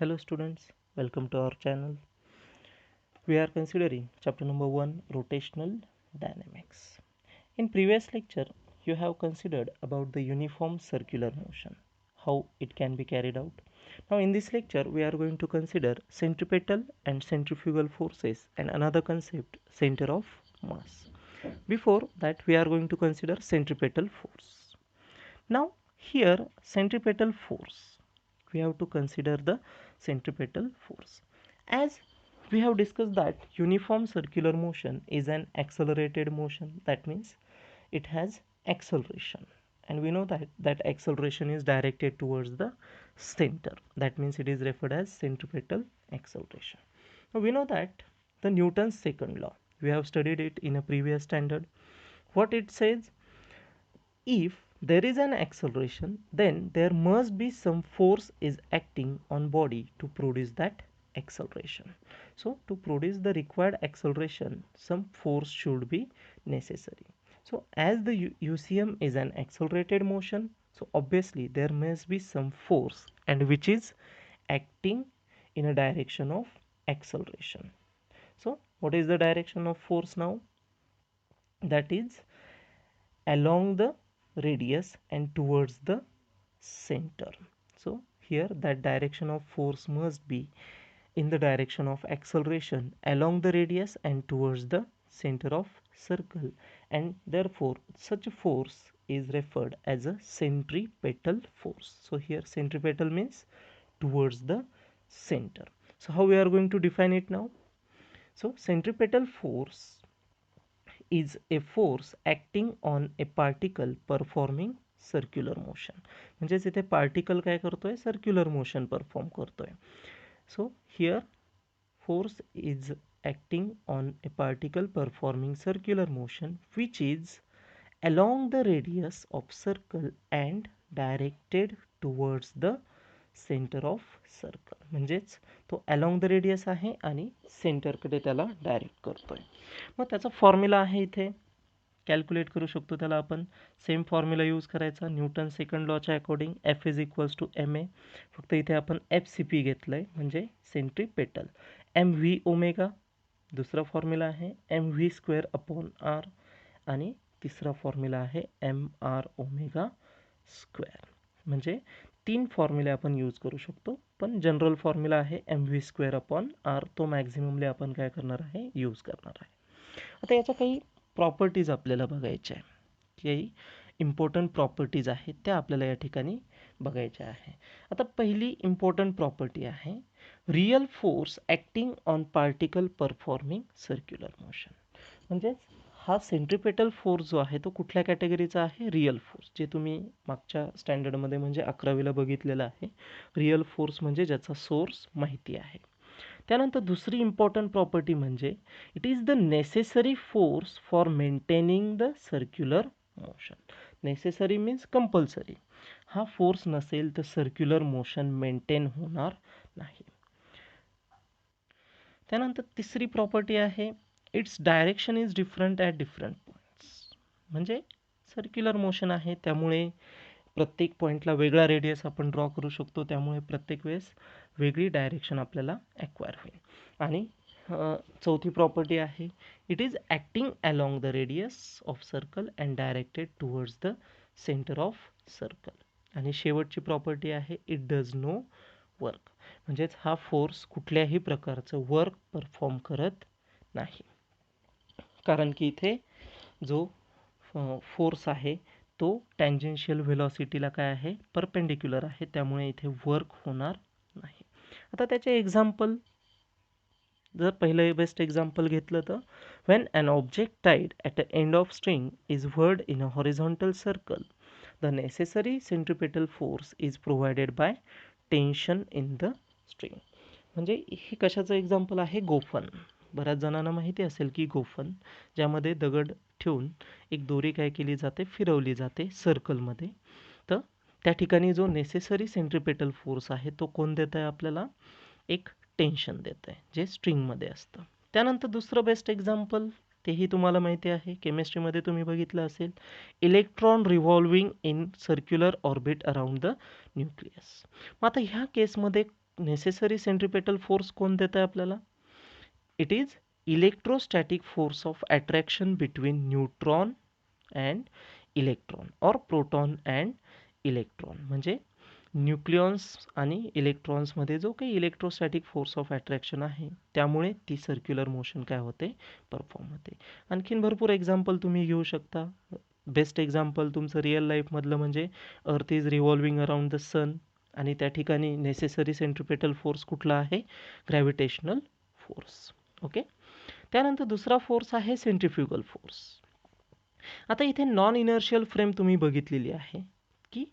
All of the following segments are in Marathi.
Hello students, welcome to our channel. We are considering chapter number 1, rotational dynamics. In previous lecture, you have considered about the uniform circular motion, how it can be carried out. Now in this lecture, we are going to consider centripetal and centrifugal forces and another concept, center of mass. Before that, we are going to consider centripetal force. Now here centripetal force, we have to consider the centripetal force. As we have discussed that uniform circular motion is an accelerated motion, that means it has acceleration, and we know that acceleration is directed towards the center, that means it is referred as centripetal acceleration. Now we know that the Newton's second law, we have studied it in a previous standard. What it says, if there is an acceleration, then there must be some force is acting on body to produce that acceleration. So to produce the required acceleration, some force should be necessary. So as the UCM is an accelerated motion, so obviously there must be some force, and which is acting in a direction of acceleration. So what is the direction of force now? That is along the radius and towards the center. So here that direction of force must be in the direction of acceleration along the radius and towards the center of circle, and therefore such a force is referred as a centripetal force. So here centripetal means towards the center. So how we are going to define it now? So centripetal force is a force acting on a particle performing circular motion. म्हणजेच इथे पार्टिकल काय करतोय, सर्क्युलर मोशन परफॉर्म करतोय. So here force is acting on a particle performing circular motion which is along the radius of circle and directed towards the centre of circle. म्हणजेच तो अलॉंग द रेडियस आहे आणि सेंटरकडे त्याला डायरेक्ट करतोय. मग त्याचा फॉर्म्युला आहे इथे, कॅल्क्युलेट करू शकतो त्याला आपण. सेम फॉर्म्युला यूज करायचा न्यूटन सेकंड लॉच्या according, F is equals to M A. फक्त इथे आपण एफ सी पी घेतलं आहे, म्हणजे सेंट्रीपेटल. एम व्ही ओमेगा, दुसरा फॉर्म्युला आहे M V square upon R, आणि तिसरा फॉर्म्युला आहे एम आर ओमेगा स्क्वेअर. म्हणजे तीन फॉर्म्युले आपण यूज करू शकतो, पण जनरल फॉर्म्युला आहे M V square upon R, तो मॅक्झिममली आपण काय करणार आहे, यूज करणार आहे. आता याच्या काही प्रॉपर्टीज आपल्याला बघायच्या आहे, काही इम्पॉर्टंट प्रॉपर्टीज आहेत त्या आपल्याला या ठिकाणी बघायच्या आहे. आता पहिली इम्पॉर्टंट प्रॉपर्टी आहे real force acting on particle performing circular motion. म्हणजे हा सेंट्रिपेटल फोर्स जो आहे तो कुठल्या कॅटेगरीचा आहे, रियल फोर्स, जे तुम्ही मागच्या स्टँडर्डमध्ये म्हणजे 11वीला बघितलेलं आहे. रियल फोर्स म्हणजे ज्याचा सोर्स माहिती आहे. त्यानंतर दुसरी इम्पॉर्टंट प्रॉपर्टी म्हणजे it is the necessary force for maintaining the circular motion. Necessary means compulsory. हा फोर्स नसेल तर सर्क्युलर मोशन मेंटेन होणार नाही. त्यानंतर तिसरी प्रॉपर्टी आहे its direction is different at different points. म्हणजे सर्क्युलर मोशन आहे त्यामुळे प्रत्येक पॉईंटला वेगळा रेडियस आपण ड्रॉ करू शकतो, त्यामुळे प्रत्येक वेळेस वेगळी डायरेक्शन आपल्याला ॲक्वायर होईल. आणि चौथी प्रॉपर्टी आहे it is acting along the radius of circle and directed towards the centre of circle. आणि शेवटची प्रॉपर्टी आहे इट डज नो वर्क. म्हणजेच हा फोर्स कुठल्याही प्रकारचं वर्क परफॉर्म करत नाही, कारण की इथे जो फोर्स आहे तो टँजेन्शियल व्हेलॉसिटीला काय आहे, परपेंडिक्युलर आहे, त्यामुळे इथे वर्क होणार नाही. आता त्याचे एक्झाम्पल जर पहिलं बेस्ट एक्झाम्पल घेतलं तर when an object tied at a end of string is whirled in a horizontal circle the necessary centripetal force is provided by tension in the string. म्हणजे हे कशाचं एक्झाम्पल आहे, गोफन. बऱ्याच जणांना माहिती असेल की गोफन, ज्यामध्ये दगड ठेवून एक दोरी काय केली जाते, फिरवली जाते सर्कलमध्ये. तर त्या ठिकाणी जो नेसेसरी सेंट्रिपेटल फोर्स आहे तो कोण देत आहे आपल्याला, एक टेन्शन देत आहे, जे स्ट्रिंगमध्ये असतं. त्यानंतर दुसरं बेस्ट एक्झाम्पल, तेही तुम्हाला माहिती आहे, केमिस्ट्रीमध्ये तुम्ही बघितलं असेल, electron revolving in circular orbit around the nucleus. मग आता ह्या केसमध्ये नेसेसरी सेंट्रिपेटल फोर्स कोण देत आहे आपल्याला? It is electrostatic force of attraction between neutron and electron और प्रोटॉन अँड इलेक्ट्रॉन. म्हणजे न्यूक्लियॉन्स आणि इलेक्ट्रॉन्समध्ये जो काही इलेक्ट्रोस्टॅटिक फोर्स ऑफ अट्रॅक्शन आहे त्यामुळे ती सर्क्युलर मोशन काय होते, परफॉर्म होते. आणखीन भरपूर एक्झाम्पल तुम्ही घेऊ शकता. बेस्ट एक्झाम्पल तुमचं रिअल लाईफमधलं म्हणजे earth is revolving around the sun, आणि त्या ठिकाणी नेसेसरी सेंट्रिपेटल फोर्स कुठला आहे? Gravitational force. ओके. त्यानंतर दुसरा फोर्स आहे सेंट्रिफ्युगल फोर्स. आता इथे नॉन इनर्शियल फ्रेम तुम्ही बघितलेली आहे की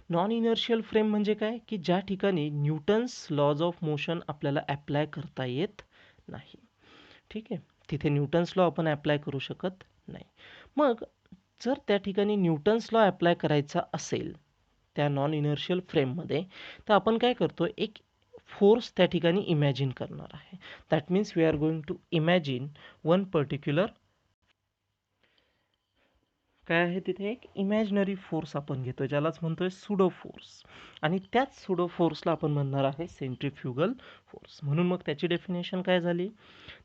नॉन इनर्शियल फ्रेम म्हणजे काय, की ज्या ठिकाणी न्यूटन्स लॉज ऑफ मोशन आपल्याला अप्लाय करता येत नाही. ठीक आहे, तिथे न्यूटन्स लॉ आपण अप्लाय करू शकत नाही. मग जर त्या ठिकाणी न्यूटन्स लॉ अप्लाय करायचा असेल त्या नॉन इनर्शियल फ्रेममध्ये, तर आपण काय करतो, एक फोर्स त्या ठिकाणी इमॅजिन करणार आहे. That means we are going to imagine one particular, काय आहे तिथे, एक इमॅजिनरी फोर्स आपण घेतो ज्यालाच म्हणतोय सुडो फोर्स, आणि त्याच सुडो फोर्सला आपण म्हणणार आहे सेंट्रिफ्युगल फोर्स. म्हणून मग त्याची डेफिनेशन काय झाली,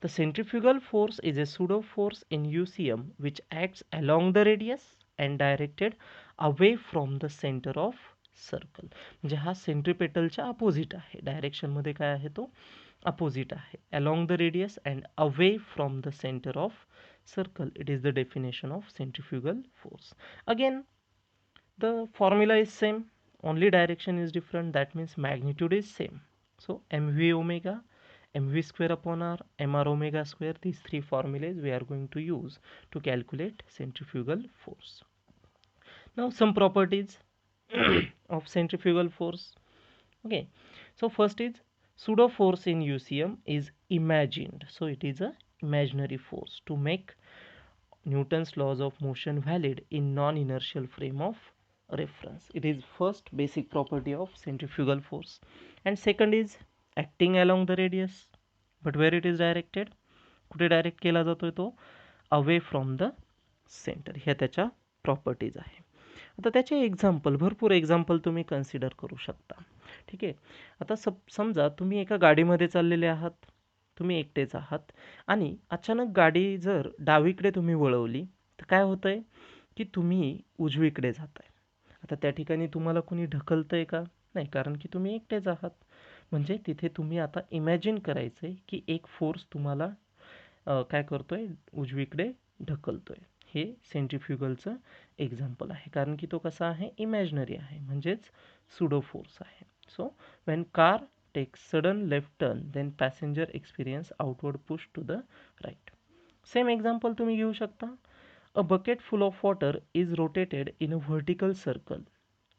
the centrifugal force is a pseudo force in UCM which acts along the radius and directed away from the centre of circle. म्हणजे हा सेंट्रिपेटलच्या अपोजिट आहे, डायरेक्शनमध्ये काय आहे तो अपोजिट आहे. Along the radius and away from the centre of circle. It is the definition of centrifugal force. Again, the formula is same, only direction is different. That means magnitude is same. So mv omega, mv square upon r, mr omega square, these three formulas we are going to use to calculate centrifugal force. Now some properties of centrifugal force. Okay, so first is pseudo force in UCM is imagined, so it is a imaginary force to make Newton's laws of motion valid in non-inertial frame of reference. It is first basic property of centrifugal force. And second is acting along the radius, but where it is directed, कुठे डायरेक्ट केला जातोय तो, अवे फ्रॉम द सेंटर. ह्या त्याच्या प्रॉपर्टीज आहे. आता त्याचे एक्झाम्पल, भरपूर एक्झाम्पल तुम्ही कन्सिडर करू शकता. ठीक आहे. आता समजा तुम्ही एका गाडीमध्ये चाललेले आहात, तुम्ही एकटेच आहात, आणि अचानक गाडी जर डावीकडे तुम्ही वळवली तर काय होतंय, की तुम्ही उजवीकडे जाताय. आता त्या ठिकाणी तुम्हाला कुणी ढकलतंय का? नाही, कारण की तुम्ही एकटेच आहात. म्हणजे तिथे तुम्ही आता इमॅजिन करायचंय की एक फोर्स तुम्हाला काय करतोय, उजवीकडे ढकलतोय. हे सेंट्रिफ्युगलचं एक्झाम्पल आहे, कारण की तो कसा आहे, इमॅजिनरी आहे, म्हणजेच सुडो फोर्स आहे. So when car takes sudden left turn, then passenger experience outward push to the right. Same example तुम्ही घेऊ शकता. A bucket full of water is rotated in a vertical circle.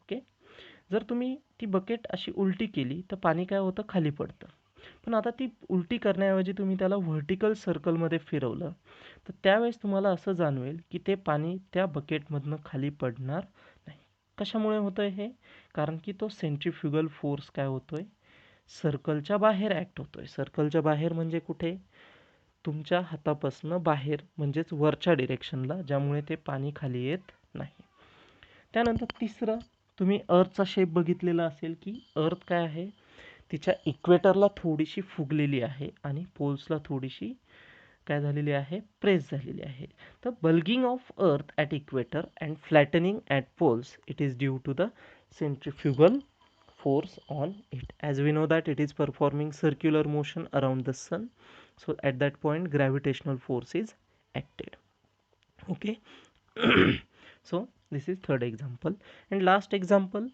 Okay. जर तुम्ही ती बकेट अशी उलटी केली तर पाणी काय होतं, खाली पडतं. पण आता ती उलटी करण्याऐवजी तुम्ही त्याला व्हर्टिकल सर्कलमध्ये फिरवलं तर त्यावेळेस तुम्हाला असं जाणवेल की ते पाणी त्या बकेटमधनं खाली पडणार नाही. कशामुळे होतंय हे? कारण की तो सेंट्रिफ्युगल फोर्स काय होतोय, सर्कलच्या बाहेर ॲक्ट होतोय. सर्कलच्या बाहेर म्हणजे कुठे, तुमच्या हातापासनं बाहेर, म्हणजेच वरच्या डिरेक्शनला, ज्यामुळे ते पाणी खाली येत नाही. त्यानंतर तिसरं, तुम्ही अर्थचा शेप बघितलेला असेल की अर्थ काय आहे, तिच्या इक्वेटरला थोडीशी फुगलेली आहे आणि पोल्सला थोडीशी काय झालेली आहे, प्रेस झालेली आहे. तर bulging of earth at equator and flattening at poles, it is due to the centrifugal force on it. As we know that it is performing circular motion around the sun, so at that point gravitational force is acted. Okay. So this is third example. And last example,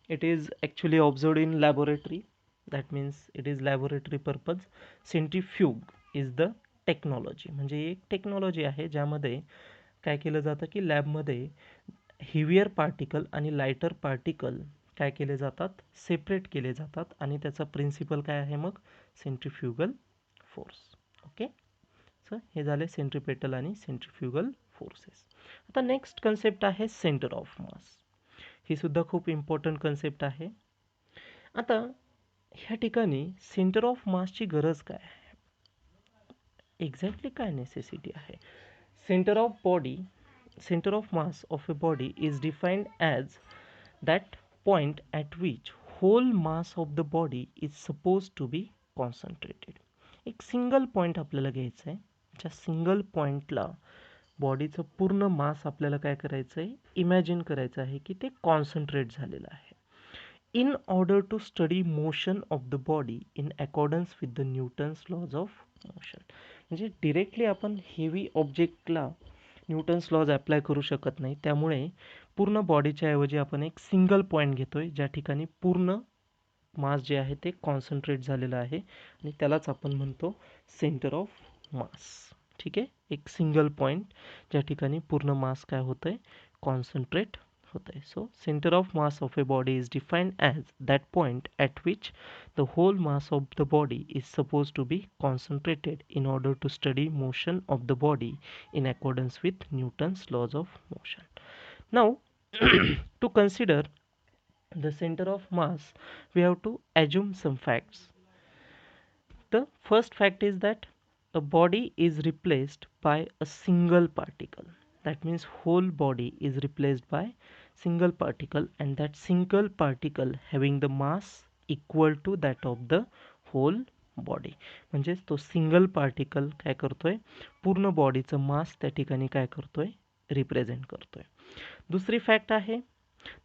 it is actually observed in laboratory, that means it is laboratory purpose. Centrifuge is the technology, म्हणजे एक टेक्नॉलॉजी आहे ज्यामध्ये काय केलं जातं की लॅबमध्ये हेवियर पार्टिकल आणि लायटर पार्टिकल काय केले जातात, सेपरेट केले जातात, आणि त्याचा प्रिन्सिपल काय आहे मग, सेंट्रिफ्युगल फोर्स. ओके. सो हे झाले सेंट्रिपेटल आणि सेंट्रिफ्युगल फोर्सेस. आता नेक्स्ट कन्सेप्ट आहे सेंटर ऑफ मास. ही सुद्धा खूप इम्पॉर्टंट कन्सेप्ट आहे. आता ह्या ठिकाणी सेंटर ऑफ मासची गरज काय आहे, एक्झॅक्टली काय नेसेसिटी आहे. Centre of body, center of mass of a body is defined as that point at which whole mass of the body is supposed to be concentrated. एक सिंगल पॉईंट आपल्याला घ्यायचं आहे, ज्या सिंगल पॉईंटला बॉडीचं पूर्ण मास आपल्याला काय करायचं आहे, इमॅजिन करायचं आहे की ते कॉन्सन्ट्रेट झालेलं आहे. In order to study motion of the body in accordance with the Newton's laws of motion. म्हणजे डिरेक्टली आपण हेवी ऑब्जेक्टला न्यूटन्स लॉज अप्लाय करू शकत नाही, त्यामुळे पूर्ण बॉडीच्या ऐवजी आपण एक सिंगल पॉईंट घेतोय ज्या ठिकाणी पूर्ण मास जे आहे ते कॉन्सन्ट्रेट झालेलं आहे आणि त्यालाच आपण म्हणतो सेंटर ऑफ मास. ठीक आहे, एक सिंगल पॉईंट ज्या ठिकाणी पूर्ण मास काय होतं आहे, कॉन्सन्ट्रेट होतं आहे. So centre of mass of a body is defined as that point at which the whole mass of the body is supposed to be concentrated in order to study motion of the body in accordance with Newton's laws of motion. Now, to consider the center of mass, we have to assume some facts. The first fact is that a body is replaced by a single particle. That means whole body is replaced by single particle, and that single particle having the mass equal to that of the whole body. म्हणजेच तो सिंगल पार्टिकल काय करतोय, पूर्ण बॉडीचं मास त्या ठिकाणी काय करतोय, रिप्रेझेंट करतोय. दुसरी फॅक्ट आहे,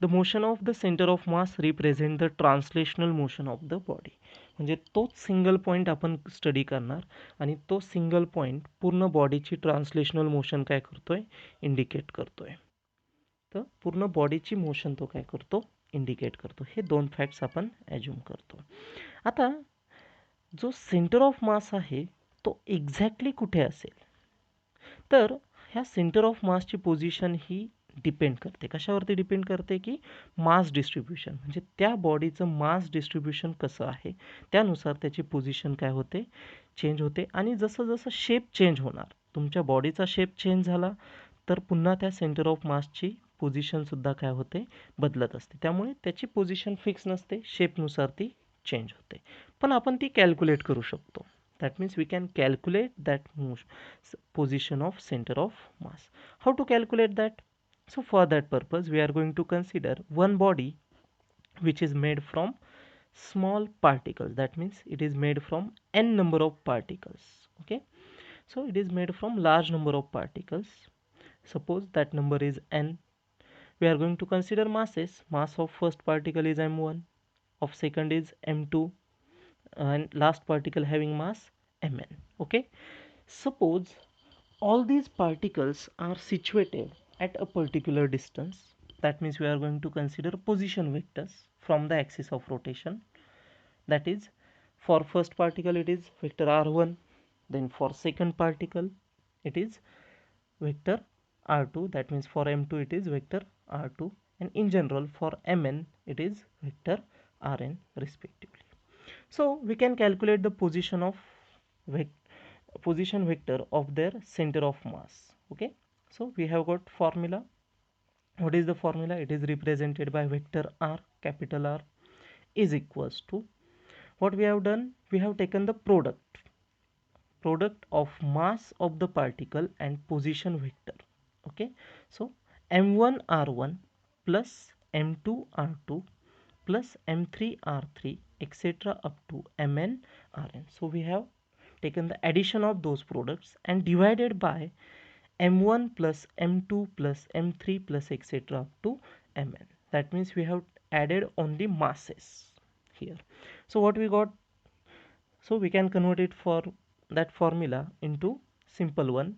the motion of the centre of mass represent the translational motion of the body. म्हणजे तोच सिंगल पॉईंट आपण स्टडी करणार आणि तो सिंगल पॉईंट पूर्ण बॉडीची ट्रान्सलेशनल मोशन काय करतोय, इंडिकेट करतोय. तर पूर्ण बॉडीची मोशन तो काय करतो, इंडिकेट करतो. हे दोन फॅक्ट्स आपण ॲज्युम करतो. आता जो सेंटर ऑफ मास आहे तो एक्झॅक्टली कुठे असेल, तर ह्या सेंटर ऑफ मासची पोझिशन ही डिपेंड करते. कशावरती डिपेंड करते की मास डिस्ट्रीब्युशन, म्हणजे त्या बॉडीचं मास डिस्ट्रीब्युशन कसं आहे त्यानुसार त्याची पोझिशन काय होते, चेंज होते. आणि जसं जसं शेप चेंज होणार, तुमच्या बॉडीचा शेप चेंज झाला तर पुन्हा त्या सेंटर ऑफ मासची पोझिशनसुद्धा काय होते, बदलत असते. त्यामुळे त्याची पोझिशन फिक्स नसते, शेपनुसार ती चेंज होते. पण आपण ती कॅल्क्युलेट करू शकतो. That means we can calculate that position of center of mass. How to calculate that? So for that purpose we are going to consider one body which is made from small particles. That means it is made from n number of particles. Okay, so it is made from large number of particles. Suppose that number is n. We are going to consider masses. Mass of first particle is m1, of second is m2, and last particle having mass mn. Okay, suppose all these particles are situated at a particular distance. That means we are going to consider position vectors from the axis of rotation. That is, for first particle it is vector r1, then for second particle it is vector r2. That means for m2 it is vector r2, and in general for mn it is vector rn respectively. So we can calculate the position vector of their center of mass. Okay, so we have got formula. What is the formula? It is represented by vector r, capital R, is equals to, what we have done, we have taken the product of mass of the particle and position vector. Okay, so m1 r1 plus m2 r2 plus m3 r3 etc. up to mn rn. So we have taken the addition of those products and divided by m1 plus m2 plus m3 plus etc. up to mn. That means we have added only masses here. So what we got? So we can convert it for that formula into simple one.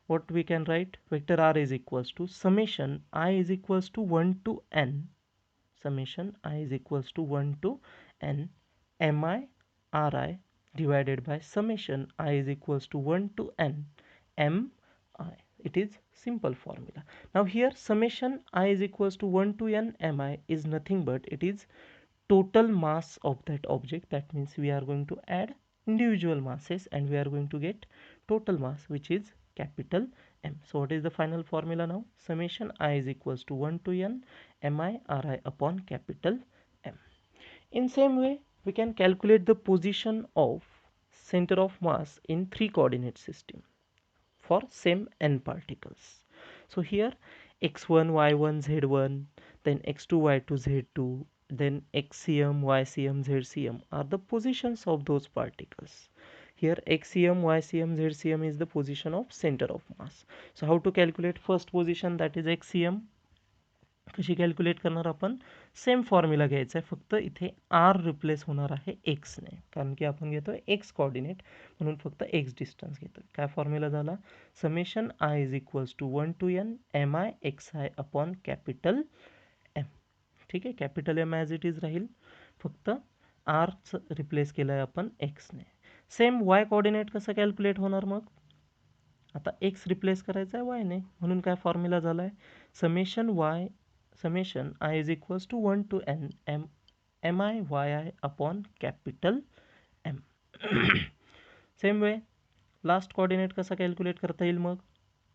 What we can write? Vector r is equals to summation I is equals to 1 to n, summation I is equals to 1 to n mi ri divided by summation I is equals to 1 to n mi. It is simple formula. Now here summation I is equals to 1 to n mi is nothing but it is total mass of that object. That means we are going to add individual masses and we are going to get total mass, which is capital M. So what is the final formula now? Summation I is equals to 1 to n mi ri upon capital M. In same way, we can calculate the position of center of mass in 3 coordinate system for same n particles. So here x1, y1, z1, then x2, y2, z2, then xcm, ycm, zcm are the positions of those particles. Here xcm, ycm, zcm is the position of center of mass. So how to calculate first position, that is xcm? कशी कॅल्क्युलेट करणार आपण? सेम फॉर्म्युला घ्यायचा आहे, फक्त इथे आर रिप्लेस होणार आहे एक्सने, कारण की आपण घेतो एक्स कोऑर्डिनेट, म्हणून फक्त एक्स डिस्टन्स घेतो. काय फॉर्म्युला झाला? Summation I is equals to 1 to n M I X I upon capital M. ठीक आहे, capital M as it is राहील, फक्त आरचं रिप्लेस केलं आहे आपण एक्सने. सेम वाय कोऑर्डिनेट कसं कॅल्क्युलेट होणार मग? आता एक्स रिप्लेस करायचा आहे वायने, म्हणून काय फॉर्म्युला झाला आहे? Summation I is equals to 1 to n M I Y I upon capital M. Same way last coordinate कसा कॅल्क्युलेट करता येईल मग?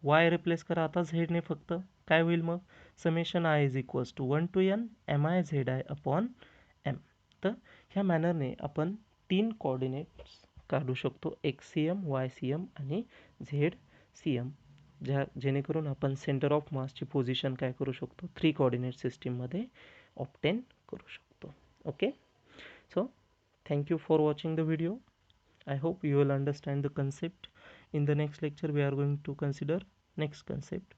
वाय रिप्लेस करा आता झेडने, फक्त काय होईल मग? Summation I is equals to 1 to n M I Z I upon M. तर ह्या मॅनरने आपण 3 कोऑर्डिनेट्स काढू शकतो, X C M, Y C M आणि झेड सी एम, जेणेकरून आपण सेंटर ऑफ मासची पोझिशन काय करू शकतो, 3 कोऑर्डिनेट सिस्टीममध्ये ऑब्टेन करू शकतो. Okay, so thank you for watching the video. I hope you will understand the concept. In the next lecture we are going to consider next concept.